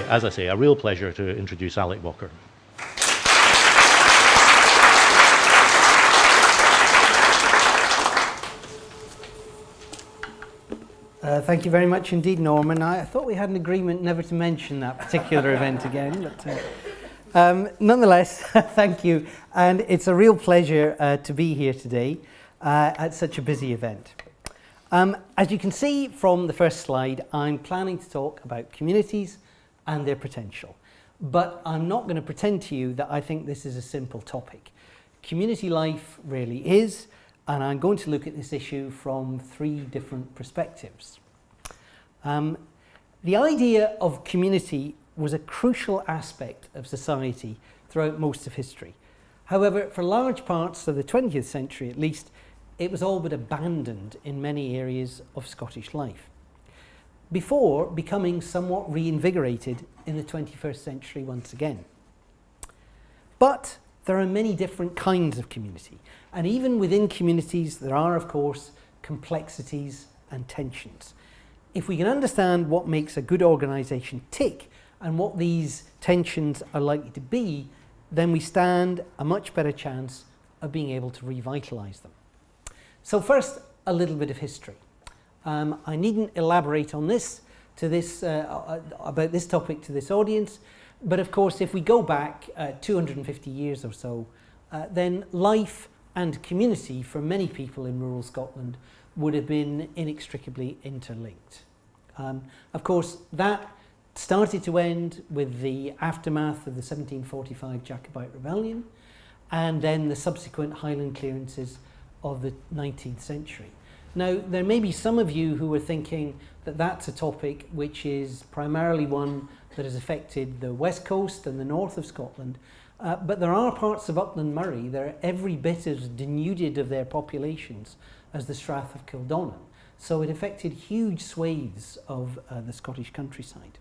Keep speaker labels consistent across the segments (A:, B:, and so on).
A: as I say, a real pleasure to introduce Alec Walker.
B: Thank you very much indeed, Norman. I thought we had an agreement never to mention that particular event again, but nonetheless, thank you. And it's a real pleasure to be here today at such a busy event. As you can see from the first slide, I'm planning to talk about communities and their potential. But I'm not going to pretend to you that I think this is a simple topic. Community life really is, and I'm going to look at this issue from 3 different perspectives. The idea of community was a crucial aspect of society throughout most of history. However, for large parts of the 20th century at least, it was all but abandoned in many areas of Scottish life, before becoming somewhat reinvigorated in the 21st century once again. But there are many different kinds of community, and even within communities there are, of course, complexities and tensions. If we can understand what makes a good organisation tick and what these tensions are likely to be, then we stand a much better chance of being able to revitalise them. So first, a little bit of history. I needn't elaborate on this about this topic to this audience, but of course if we go back 250 years or so, then life and community for many people in rural Scotland would have been inextricably interlinked. Of course, that started to end with the aftermath of the 1745 Jacobite Rebellion and then the subsequent Highland clearances of the 19th century. Now, there may be some of you who are thinking that that's a topic which is primarily one that has affected the west coast and the north of Scotland, but there are parts of Upland Murray that are every bit as denuded of their populations as the Strath of Kildonnan. So it affected huge swathes of the Scottish countryside.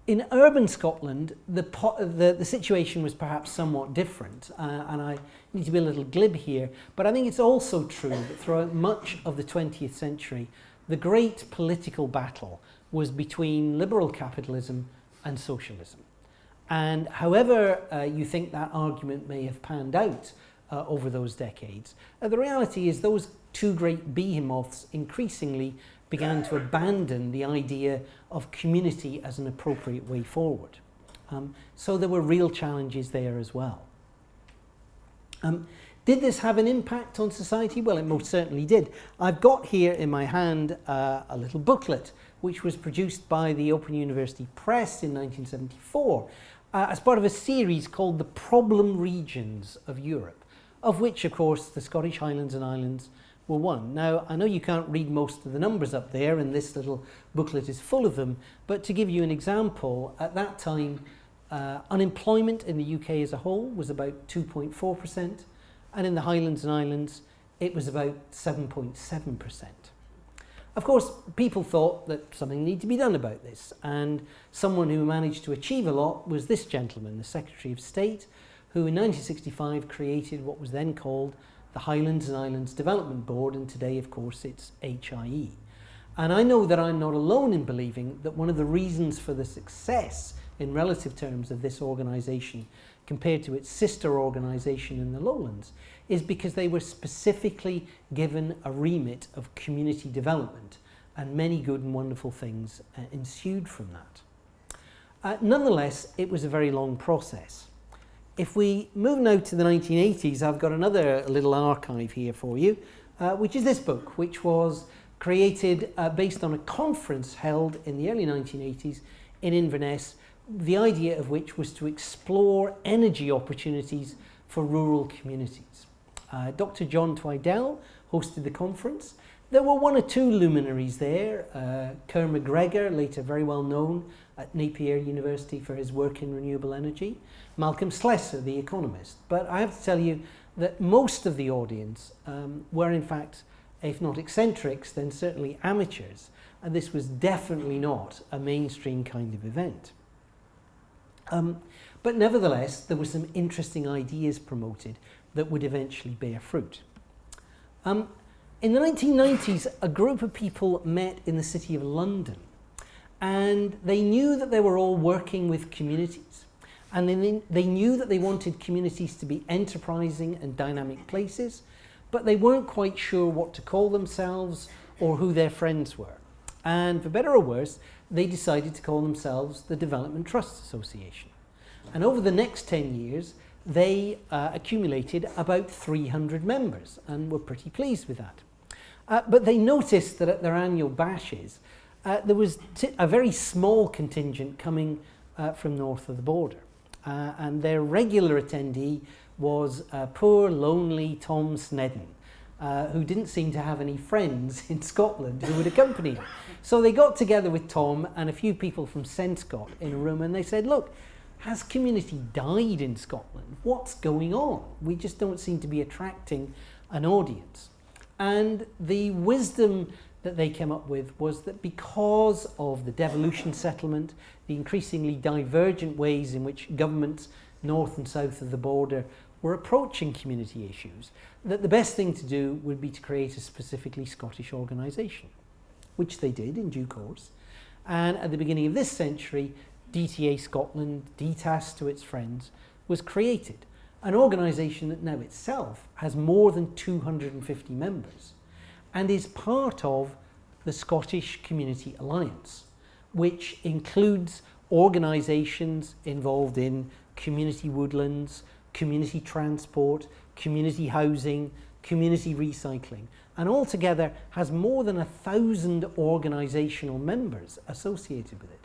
B: In urban Scotland, the situation was perhaps somewhat different, and I need to be a little glib here, but I think it's also true that throughout much of the 20th century, the great political battle was between liberal capitalism and socialism. And however you think that argument may have panned out over those decades, the reality is those 2 great behemoths increasingly began to abandon the idea of community as an appropriate way forward. So there were real challenges there as well. Did this have an impact on society? Well, it most certainly did. I've got here in my hand a little booklet which was produced by the Open University Press in 1974 as part of a series called The Problem Regions of Europe, of which, of course, the Scottish Highlands and Islands were one. Now, I know you can't read most of the numbers up there, and this little booklet is full of them, but to give you an example, at that time, unemployment in the UK as a whole was about 2.4%, and in the Highlands and Islands, it was about 7.7%. Of course, people thought that something needed to be done about this, and someone who managed to achieve a lot was this gentleman, the Secretary of State, who in 1965 created what was then called the Highlands and Islands Development Board, and today, of course, it's HIE. And I know that I'm not alone in believing that one of the reasons for the success in relative terms of this organisation compared to its sister organisation in the Lowlands is because they were specifically given a remit of community development, and many good and wonderful things ensued from that. Nonetheless, it was a very long process. If we move now to the 1980s, I've got another little archive here for you, which is this book, which was created based on a conference held in the early 1980s in Inverness, the idea of which was to explore energy opportunities for rural communities. Dr. John Twidell hosted the conference. There were 1 or 2 luminaries there. Kerr McGregor, later very well known at Napier University for his work in renewable energy. Malcolm Slessor, the economist. But I have to tell you that most of the audience were in fact, if not eccentrics, then certainly amateurs. And this was definitely not a mainstream kind of event. But nevertheless, there were some interesting ideas promoted that would eventually bear fruit. In the 1990s, a group of people met in the city of London, And they knew that they were all working with communities. And they knew that they wanted communities to be enterprising and dynamic places, but they weren't quite sure what to call themselves or who their friends were. And for better or worse, they decided to call themselves the Development Trust Association. And over the next 10 years, they accumulated about 300 members and were pretty pleased with that. But they noticed that at their annual bashes, there was a very small contingent coming from north of the border. And their regular attendee was poor, lonely Tom Snedden, who didn't seem to have any friends in Scotland who would accompany him. So they got together with Tom and a few people from Senscot in a room, and they said, look, has community died in Scotland? What's going on? We just don't seem to be attracting an audience. And the wisdom that they came up with was that because of the devolution settlement, the increasingly divergent ways in which governments north and south of the border were approaching community issues, that the best thing to do would be to create a specifically Scottish organisation, which they did in due course. And at the beginning of this century, DTA Scotland, DTAS to its friends, was created, an organisation that now itself has more than 250 members and is part of the Scottish Community Alliance, which includes organisations involved in community woodlands, community transport, community housing, community recycling, and altogether has more than 1,000 organisational members associated with it.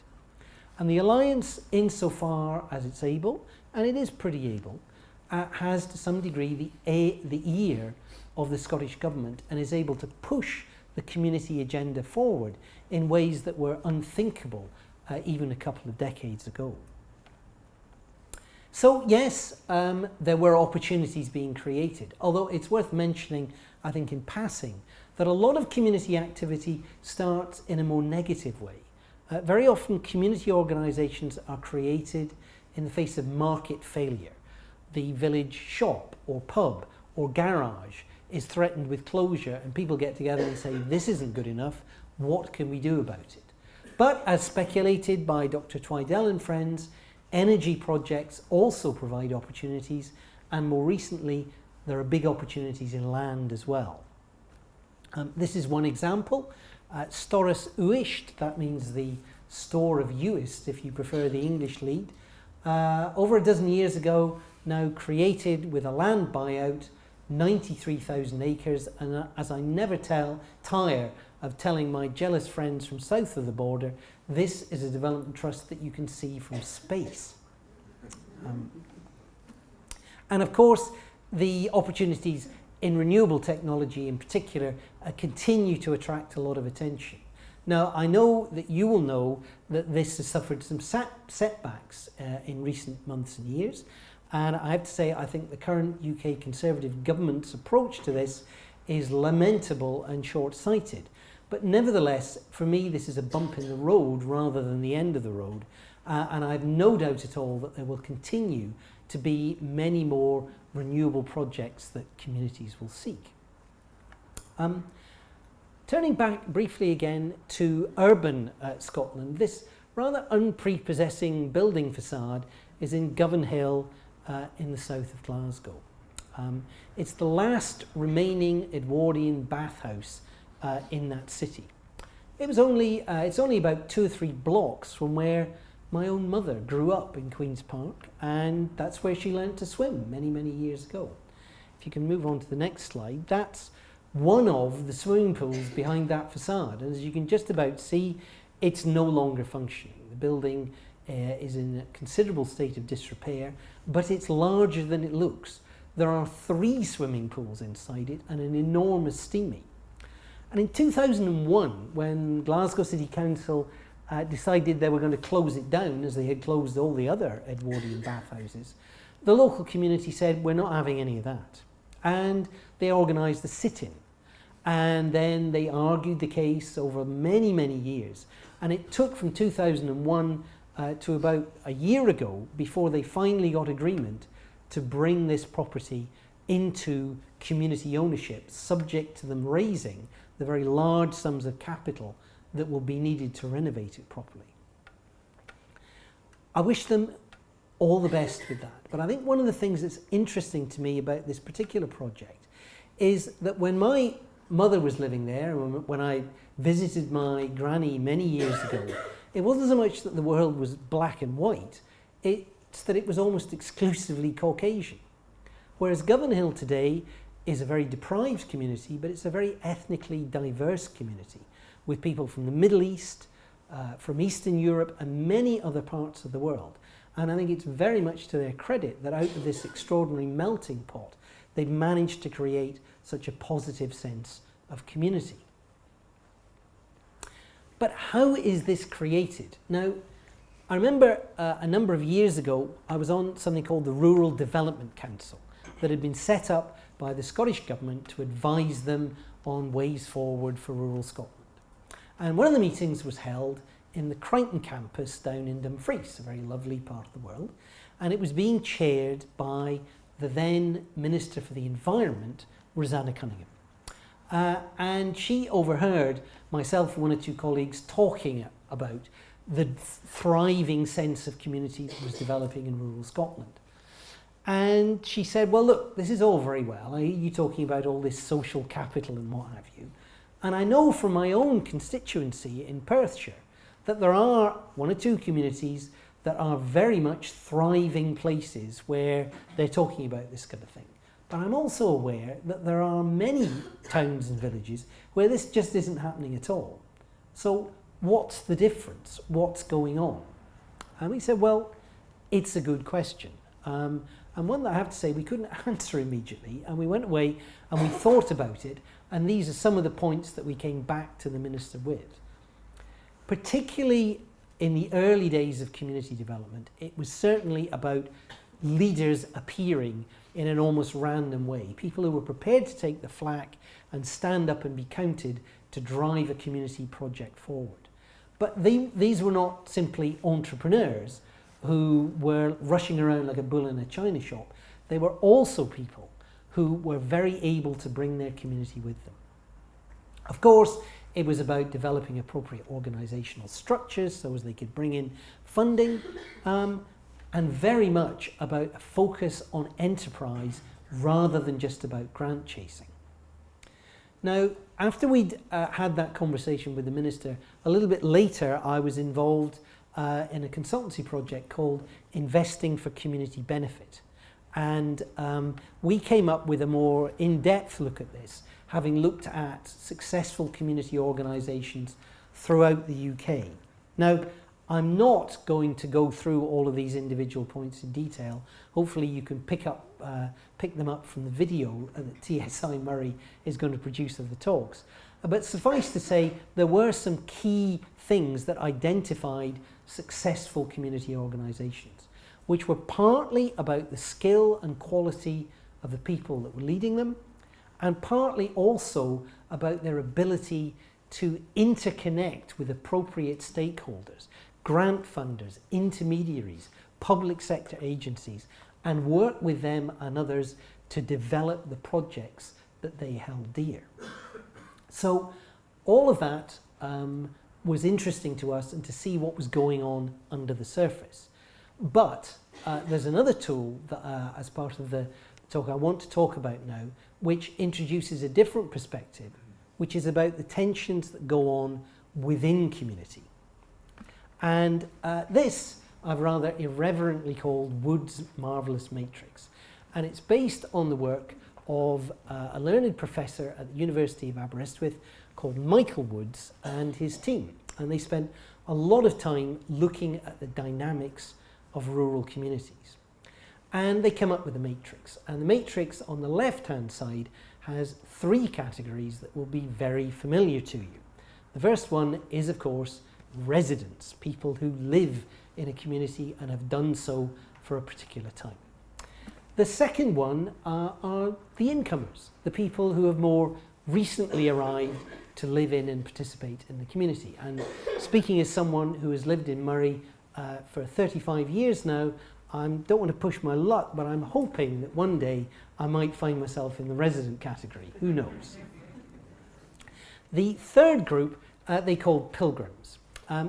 B: And the Alliance, insofar as it's able, and it is pretty able, has to some degree the ear of the Scottish Government and is able to push the community agenda forward in ways that were unthinkable even a couple of decades ago. So yes, there were opportunities being created, although it's worth mentioning, I think in passing, that a lot of community activity starts in a more negative way. Very often community organisations are created in the face of market failure. The village shop or pub or garage is threatened with closure and people get together and say, this isn't good enough, what can we do about it? But as speculated by Dr. Twidell and friends, energy projects also provide opportunities, and more recently there are big opportunities in land as well. This is one example. Storys Uist, that means the store of Uist if you prefer the English lead, over a dozen years ago, now created with a land buyout, 93,000 acres, and as I never tire of telling my jealous friends from south of the border, this is a development trust that you can see from space. And of course, the opportunities in renewable technology in particular continue to attract a lot of attention. Now, I know that you will know that this has suffered some setbacks in recent months and years. And I have to say, I think the current UK Conservative government's approach to this is lamentable and short-sighted. But nevertheless, for me, this is a bump in the road rather than the end of the road. And I have no doubt at all that there will continue to be many more renewable projects that communities will seek. Turning back briefly again to urban Scotland, this rather unprepossessing building facade is in Govan Hill in the south of Glasgow. It's the last remaining Edwardian bathhouse in that city. It's only about 2 or 3 blocks from where my own mother grew up in Queen's Park, and that's where she learned to swim many, many years ago. If you can move on to the next slide, that's one of the swimming pools behind that facade, and as you can just about see, it's no longer functioning. The building is in a considerable state of disrepair, but it's larger than it looks. There are 3 swimming pools inside it and an enormous steaming. And in 2001, when Glasgow City Council decided they were going to close it down, as they had closed all the other Edwardian bathhouses, the local community said, we're not having any of that. And they organised a sit-in. And then they argued the case over many, many years. And it took from 2001 to about a year ago before they finally got agreement to bring this property into community ownership, subject to them raising the very large sums of capital that will be needed to renovate it properly. I wish them all the best with that. But I think one of the things that's interesting to me about this particular project is that when my mother was living there, when I visited my granny many years ago, it wasn't so much that the world was black and white, it's that it was almost exclusively Caucasian. Whereas Govanhill today is a very deprived community, but it's a very ethnically diverse community with people from the Middle East, from Eastern Europe and many other parts of the world. And I think it's very much to their credit that out of this extraordinary melting pot, they've managed to create such a positive sense of community. But how is this created? Now, I remember a number of years ago, I was on something called the Rural Development Council that had been set up by the Scottish Government to advise them on ways forward for rural Scotland. And one of the meetings was held in the Crichton campus down in Dumfries, a very lovely part of the world, and it was being chaired by the then Minister for the Environment, Rosanna Cunningham. And she overheard myself and one or two colleagues talking about the thriving sense of community that was developing in rural Scotland. And she said, well, look, this is all very well. I hear you talking about all this social capital and what have you. And I know from my own constituency in Perthshire that there are one or two communities that are very much thriving places where they're talking about this kind of thing. But I'm also aware that there are many towns and villages where this just isn't happening at all. So what's the difference? What's going on? And we said, well, it's a good question. And one that I have to say we couldn't answer immediately. And we went away and we thought about it. And these are some of the points that we came back to the Minister with. Particularly in the early days of community development, it was certainly about leaders appearing in an almost random way. People who were prepared to take the flak and stand up and be counted to drive a community project forward. But these were not simply entrepreneurs who were rushing around like a bull in a china shop. They were also people who were very able to bring their community with them. Of course, it was about developing appropriate organisational structures so as they could bring in funding, and very much about a focus on enterprise rather than just about grant chasing. Now, after we'd had that conversation with the Minister, a little bit later I was involved in a consultancy project called Investing for Community Benefit. And we came up with a more in-depth look at this, having looked at successful community organisations throughout the UK. Now, I'm not going to go through all of these individual points in detail. Hopefully you can pick them up from the video that TSI Murray is going to produce of the talks. But suffice to say, there were some key things that identified successful community organisations, which were partly about the skill and quality of the people that were leading them, and partly also about their ability to interconnect with appropriate stakeholders, grant funders, intermediaries, public sector agencies, and work with them and others to develop the projects that they held dear. So all of that was interesting to us and to see what was going on under the surface. But there's another tool that, as part of the talk I want to talk about now, which introduces a different perspective, which is about the tensions that go on within community. And this I've rather irreverently called Wood's Marvellous Matrix. And it's based on the work of a learned professor at the University of Aberystwyth called Michael Woods and his team. And they spent a lot of time looking at the dynamics of rural communities. And they come up with a matrix. And the matrix on the left-hand side has three categories that will be very familiar to you. The first one is, of course, residents, people who live in a community and have done so for a particular time. The second one are the incomers, the people who have more recently arrived to live in and participate in the community. And speaking as someone who has lived in Murray for 35 years now, I don't want to push my luck, but I'm hoping that one day I might find myself in the resident category. Who knows? The third group they called pilgrims.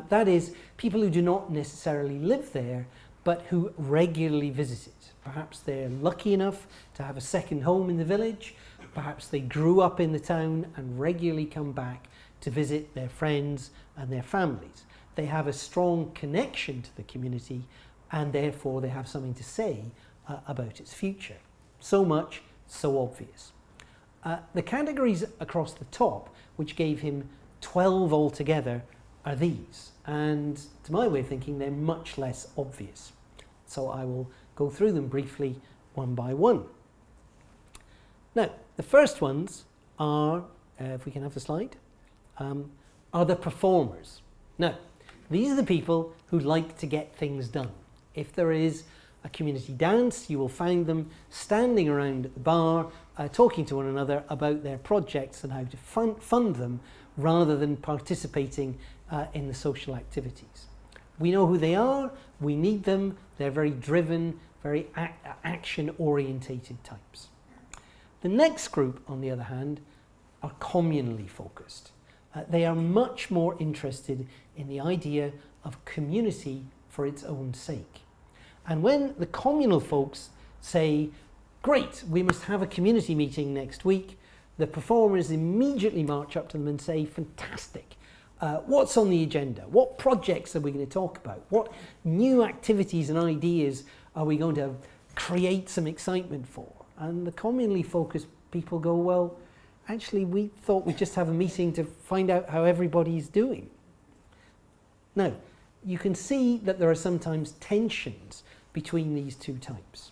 B: That is, people who do not necessarily live there, but who regularly visit it. Perhaps they're lucky enough to have a second home in the village. Perhaps they grew up in the town and regularly come back to visit their friends and their families. They have a strong connection to the community, and therefore they have something to say about its future. So much, so obvious. The categories across the top, which gave him 12 altogether, are these. And to my way of thinking, they're much less obvious. So I will go through them briefly one by one. Now, the first ones are, if we can have the slide, are the performers. Now, these are the people who like to get things done. If there is a community dance, you will find them standing around at the bar, talking to one another about their projects and how to fund them, rather than participating in the social activities. We know who they are, we need them, they're very driven, very action-orientated types. The next group, on the other hand, are communally focused. They are much more interested in the idea of community for its own sake. And when the communal folks say, great, we must have a community meeting next week, the performers immediately march up to them and say, fantastic, what's on the agenda? What projects are we going to talk about? What new activities and ideas are we going to create some excitement for? And the communally focused people go, well, actually, we thought we'd just have a meeting to find out how everybody's doing. Now, you can see that there are sometimes tensions between these two types.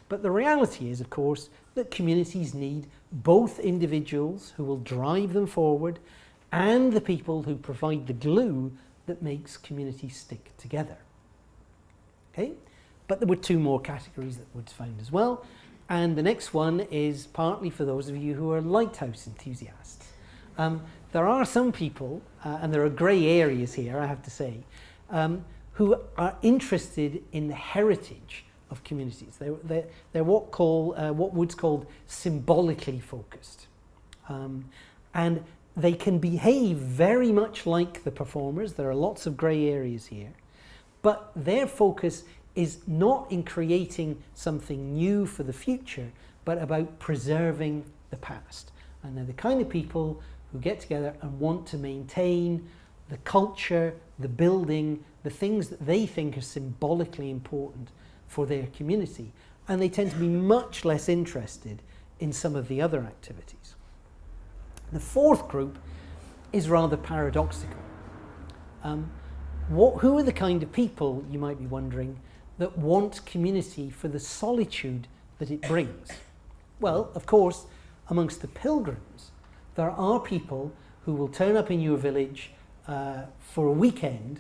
B: But the reality is, of course, that communities need both individuals who will drive them forward and the people who provide the glue that makes communities stick together. Okay? But there were two more categories that Woods found as well. And the next one is partly for those of you who are lighthouse enthusiasts. There are some people, and there are grey areas here, I have to say, who are interested in the heritage of communities. They're what Woods called symbolically focused. And they can behave very much like the performers. There are lots of grey areas here. But their focus is not in creating something new for the future, but about preserving the past. And they're the kind of people who get together and want to maintain the culture, the building, the things that they think are symbolically important for their community. And they tend to be much less interested in some of the other activities. The fourth group is rather paradoxical. Who are the kind of people, you might be wondering, that want community for the solitude that it brings? Well, of course, amongst the pilgrims, there are people who will turn up in your village for a weekend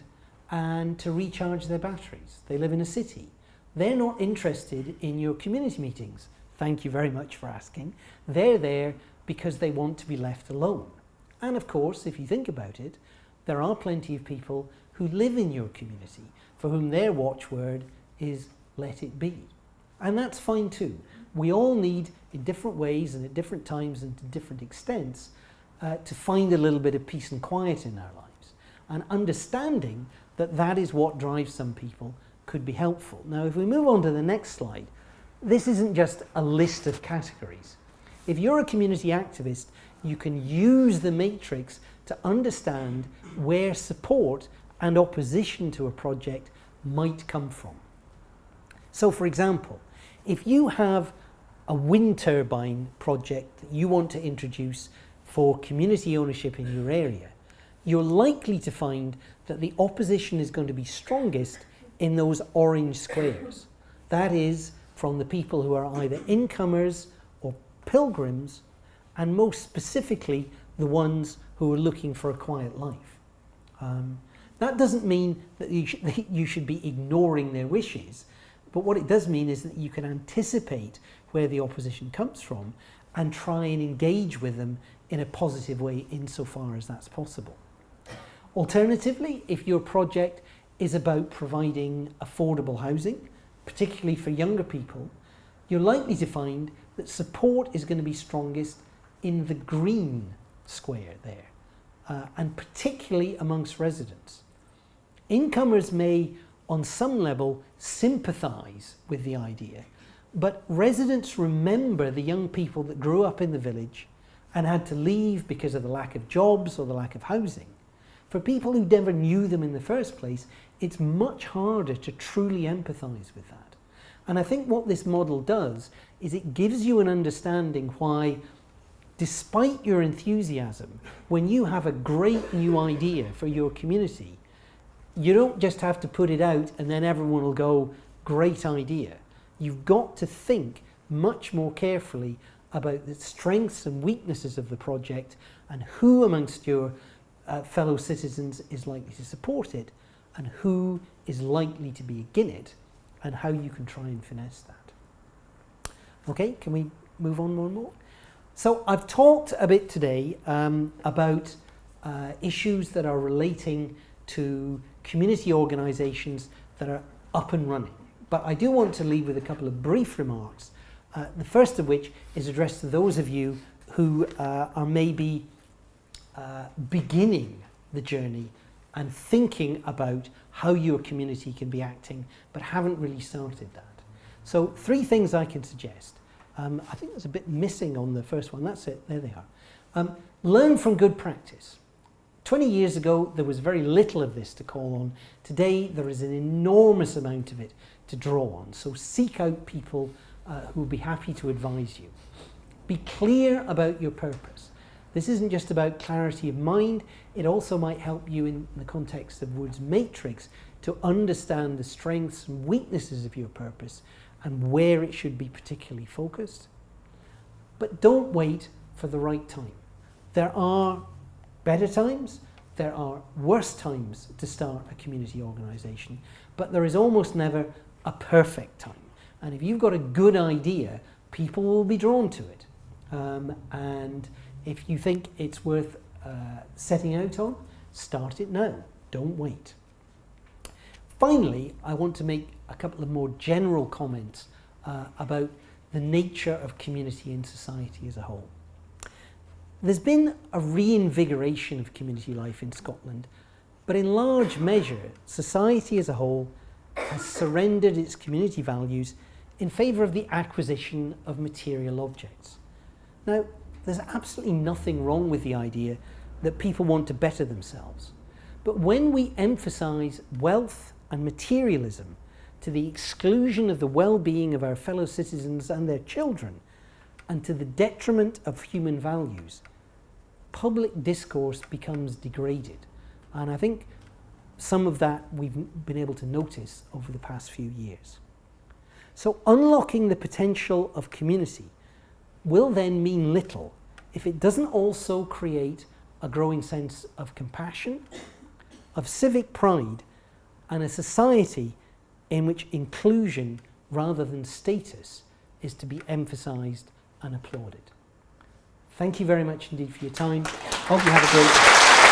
B: and to recharge their batteries. They live in a city. They're not interested in your community meetings. Thank you very much for asking. They're there because they want to be left alone. And of course, if you think about it, there are plenty of people who live in your community for whom their watchword is let it be. And that's fine too. We all need, in different ways and at different times and to different extents, to find a little bit of peace and quiet in our lives. And understanding that that is what drives some people could be helpful. Now, if we move on to the next slide, this isn't just a list of categories. If you're a community activist, you can use the matrix to understand where support and opposition to a project might come from. So, for example, if you have a wind turbine project that you want to introduce for community ownership in your area, you're likely to find that the opposition is going to be strongest in those orange squares. That is, from the people who are either incomers or pilgrims, and most specifically, the ones who are looking for a quiet life. That doesn't mean that you should be ignoring their wishes, but what it does mean is that you can anticipate where the opposition comes from and try and engage with them in a positive way insofar as that's possible. Alternatively, if your project is about providing affordable housing, particularly for younger people, you're likely to find that support is going to be strongest in the green square there. and particularly amongst residents. Incomers may, on some level, sympathise with the idea, but residents remember the young people that grew up in the village and had to leave because of the lack of jobs or the lack of housing. For people who never knew them in the first place, it's much harder to truly empathise with that. And I think what this model does is it gives you an understanding why, despite your enthusiasm, when you have a great new idea for your community, you don't just have to put it out and then everyone will go, great idea. You've got to think much more carefully about the strengths and weaknesses of the project and who amongst your fellow citizens is likely to support it and who is likely to be against it and how you can try and finesse that. Okay, can we move on more and more? So I've talked a bit today about issues that are relating to community organisations that are up and running. But I do want to leave with a couple of brief remarks, the first of which is addressed to those of you who are maybe beginning the journey and thinking about how your community can be acting, but haven't really started that. So 3 things I can suggest. I think there's a bit missing on the first one. That's it. There they are. Learn from good practice. 20 years ago, there was very little of this to call on. Today, there is an enormous amount of it to draw on. So seek out people who will be happy to advise you. Be clear about your purpose. This isn't just about clarity of mind. It also might help you in the context of Wood's matrix to understand the strengths and weaknesses of your purpose and where it should be particularly focused. But don't wait for the right time. There are better times, there are worse times to start a community organisation, but there is almost never a perfect time. And if you've got a good idea, people will be drawn to it. And if you think it's worth setting out on, start it now. Don't wait. Finally, I want to make a couple of more general comments about the nature of community in society as a whole. There's been a reinvigoration of community life in Scotland, but in large measure, society as a whole has surrendered its community values in favour of the acquisition of material objects. Now, there's absolutely nothing wrong with the idea that people want to better themselves, but when we emphasise wealth and materialism to the exclusion of the well-being of our fellow citizens and their children, and to the detriment of human values, public discourse becomes degraded. And I think some of that we've been able to notice over the past few years. So unlocking the potential of community will then mean little if it doesn't also create a growing sense of compassion, of civic pride, and a society in which inclusion rather than status is to be emphasised and applauded. Thank you very much indeed for your time. Hope you have a great day.